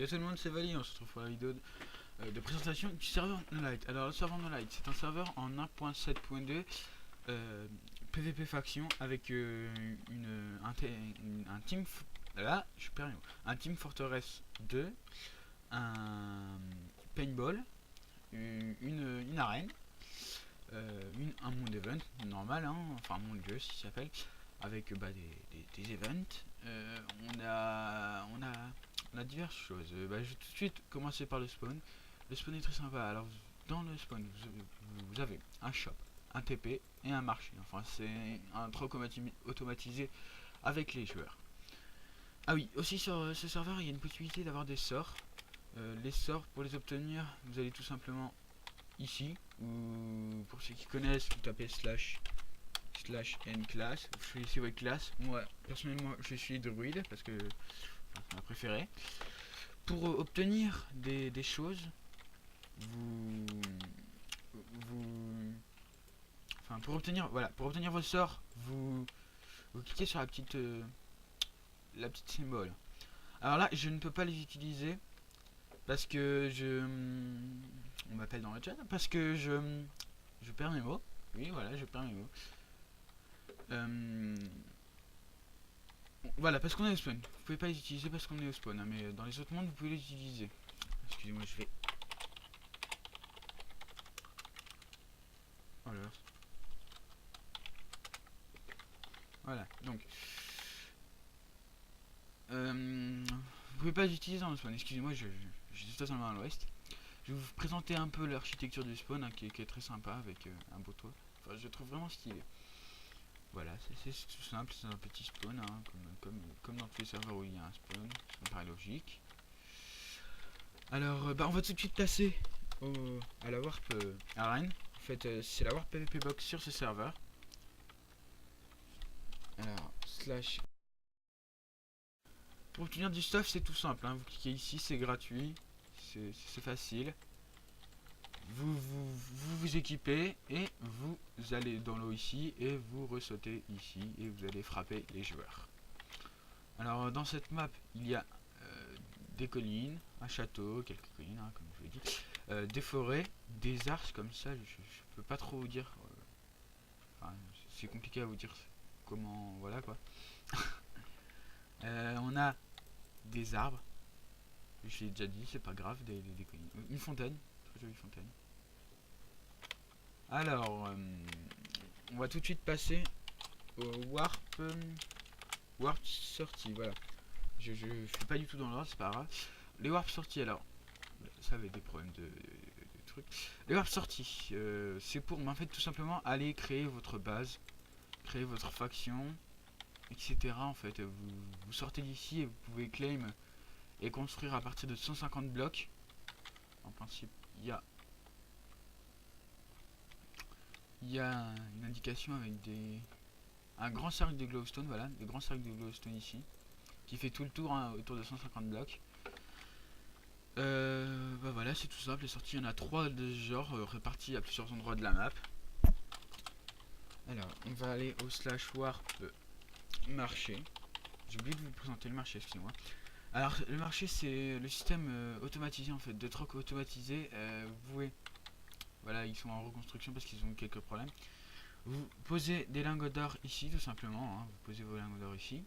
Salut à tout le monde, c'est Vali, on se retrouve pour la vidéo de présentation du serveur NoLight. Alors le serveur NoLight, c'est un serveur en 1.7.2 PVP faction avec un team là, je perds les mots. Un team Fortress 2, un paintball, une arène, un monde event normal, hein, enfin un monde jeu si ça s'appelle, avec des events. On a diverses choses. Je vais tout de suite commencer par le spawn. Le spawn est très sympa. Alors, dans le spawn, vous avez un shop, un TP et un marché. Enfin, c'est un truc automatisé avec les joueurs. Ah oui, aussi sur ce serveur, il y a une possibilité d'avoir des sorts. Les sorts, pour les obtenir, vous allez tout simplement ici, ou pour ceux qui connaissent, vous tapez /n class, vous choisissez votre classe. Moi, personnellement, je suis druide parce que c'est ma préférée. Pour obtenir des choses, pour obtenir vos sorts, vous cliquez sur la petite symbole. Alors là, je ne peux pas les utiliser parce que on m'appelle dans le chat parce que je perds mes mots. Oui, voilà, je perds mes mots. Voilà, parce qu'on est au spawn. Vous pouvez pas les utiliser parce qu'on est au spawn, hein, mais dans les autres mondes, vous pouvez les utiliser. Excusez-moi, je vais... Voilà, donc... vous pouvez pas les utiliser dans le spawn. Excusez-moi, je suis totalement à l'ouest. Je vais vous présenter un peu l'architecture du spawn, hein, qui est très sympa, avec un beau toit. Enfin, je trouve vraiment stylé. Voilà, c'est tout simple, c'est un petit spawn, hein, comme dans tous les serveurs où il y a un spawn, ça me paraît logique. Alors, on va tout de suite passer à la Warp Arène. En fait, c'est la Warp PVP Box sur ce serveur. Alors, / pour obtenir du stuff, c'est tout simple, hein. Vous cliquez ici, c'est gratuit, c'est facile. Vous équipez et vous allez dans l'eau ici et vous ressautez ici et vous allez frapper les joueurs. Alors dans cette map il y a des collines, un château, quelques collines, hein, comme je vous l'ai dit, des forêts, des arches comme ça. Je peux pas trop vous dire, c'est compliqué à vous dire comment, voilà quoi. On a des arbres, je l'ai déjà dit, c'est pas grave, des collines, une fontaine, très jolie fontaine. Alors, on va tout de suite passer au warp sortie. Voilà, je fais pas du tout dans l'ordre, c'est pas grave. Les warp sorties, alors, ça avait des problèmes de trucs. Les warp sorties, c'est pour, en fait, tout simplement aller créer votre base, créer votre faction, etc. En fait, vous sortez d'ici et vous pouvez claim et construire à partir de 150 blocs. En principe, il y a une indication avec un grand cercle de glowstone, voilà, des grands cercles de glowstone ici, qui fait tout le tour, hein, autour de 150 blocs. Voilà, c'est tout simple, les sorties, il y en a 3 de ce genre, répartis à plusieurs endroits de la map. Alors, on va aller au /warp marché. J'ai oublié de vous présenter le marché, excusez-moi. Alors, le marché, c'est le système automatisé, en fait, de troc automatisé. Vous pouvez... Voilà, ils sont en reconstruction parce qu'ils ont eu quelques problèmes. Vous posez des lingots d'or ici, tout simplement, hein. Vous posez vos lingots d'or ici.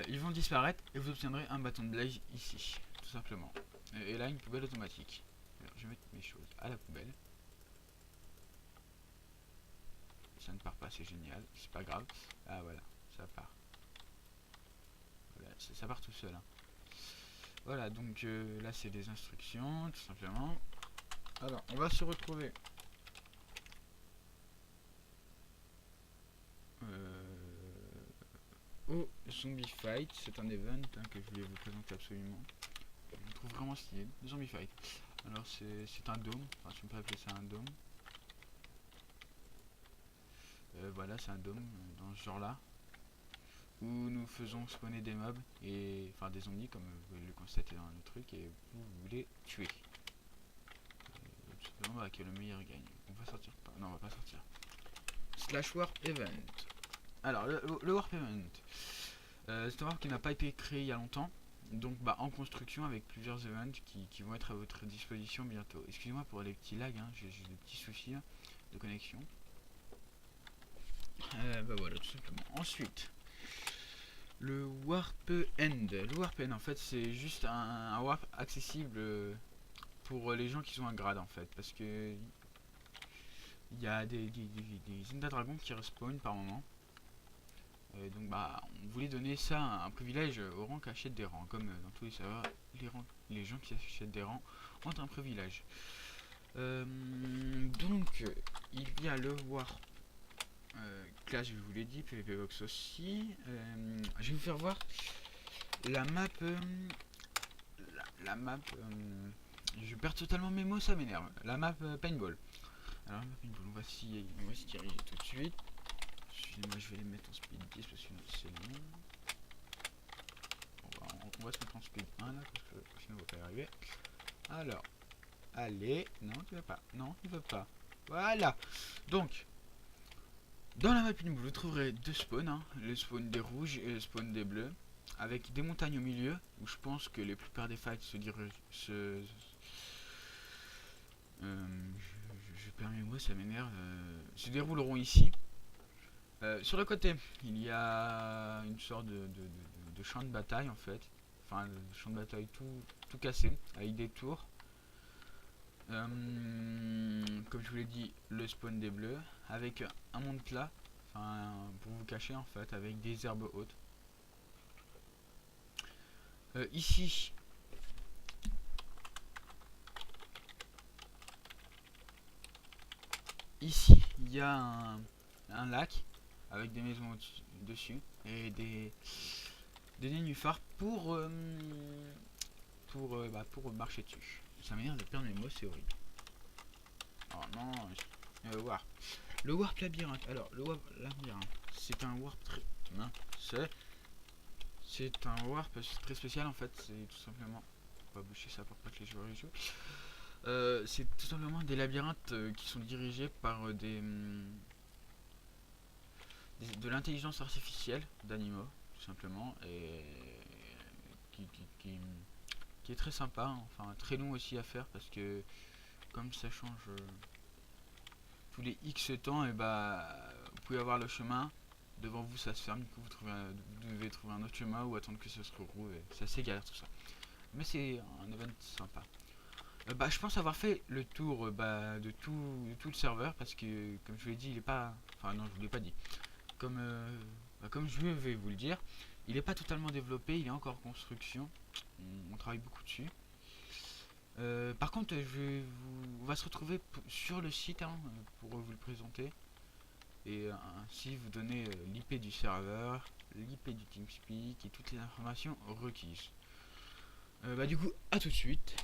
Ils vont disparaître et vous obtiendrez un bâton de blaze ici, tout simplement. Et là, une poubelle automatique. Alors, je vais mettre mes choses à la poubelle. Ça ne part pas, c'est génial, c'est pas grave. Ah voilà, ça part. Voilà, ça part tout seul, hein. Voilà, donc là c'est des instructions, tout simplement. Alors, on va se retrouver au Zombie Fight. C'est un event, hein, que je voulais vous présenter absolument. Je le trouve vraiment stylé, le Zombie Fight. Alors c'est un dôme, enfin, si on peut appeler ça un dôme. Voilà, c'est un dôme dans ce genre là, où nous faisons spawner des mobs, et enfin des zombies comme vous pouvez le constater dans le truc, et vous voulez tuer. Tout simplement que le meilleur gagne. On va sortir, non on va pas sortir. /warp event. Alors le warp event, c'est un warp qui n'a pas été créé il y a longtemps. donc en construction avec plusieurs events qui vont être à votre disposition bientôt. Excusez-moi pour les petits lags, hein, j'ai des petits soucis de connexion. Voilà, tout simplement. Ensuite, le Warp End. Le Warp End, en fait, c'est juste un warp accessible pour les gens qui ont un grade, en fait. Parce que il y a des Enda Dragons qui respawn par moment. Donc on voulait donner ça un privilège aux rangs qui achètent des rangs. Comme dans tous les serveurs, les gens qui achètent des rangs ont un privilège. Donc, il y a le Warp Clash, je vous l'ai dit, PvP Box aussi. Je vais vous faire voir la map. La map. Je perds totalement mes mots, ça m'énerve. La map Paintball. Alors, la map Paintball, on va s'y diriger tout de suite. Excusez-moi, je vais les mettre en speed 10 parce que c'est long. On va se mettre en speed 1 là, parce que sinon on va pas y arriver. Alors, allez. Non, tu vas pas. Non, tu vas pas. Voilà. Donc, dans la map vous trouverez deux spawns, hein, le spawn des rouges et le spawn des bleus, avec des montagnes au milieu, où je pense que les plupart des fights se perds mes mots, ça m'énerve, se dérouleront ici. Sur le côté, il y a une sorte de champ de bataille en fait, enfin de champ de bataille tout cassé, avec des tours. Comme je vous l'ai dit, le spawn des bleus, avec un monde plat, enfin pour vous cacher en fait, avec des herbes hautes. Ici, il y a un lac avec des maisons dessus et des nénuphars pour marcher dessus. Ça m'énerve de perdre mes mots, c'est horrible. Oh non, warp. Le warp labyrinthe. Alors, le warp labyrinthe, c'est un warp très... C'est un warp très spécial en fait, c'est tout simplement... On va boucher ça pour pas que les joueurs y jouent. C'est tout simplement des labyrinthes qui sont dirigés par de l'intelligence artificielle d'animaux, tout simplement, et qui est très sympa, hein, enfin très long aussi à faire parce que comme ça change tous les X temps, et vous pouvez avoir le chemin devant vous, ça se ferme, du coup vous devez trouver un autre chemin ou attendre que ça se rouvre, et c'est assez galère tout ça, mais c'est un event sympa. Je pense avoir fait le tour de tout le serveur parce que comme je vous l'ai dit, il est pas, enfin non, je vous l'ai pas dit, comme je vais vous le dire, il n'est pas totalement développé, il est encore en construction, on travaille beaucoup dessus. Par contre, on va se retrouver sur le site, hein, pour vous le présenter et ainsi vous donner l'IP du serveur, l'IP du TeamSpeak et toutes les informations requises. Du coup, à tout de suite.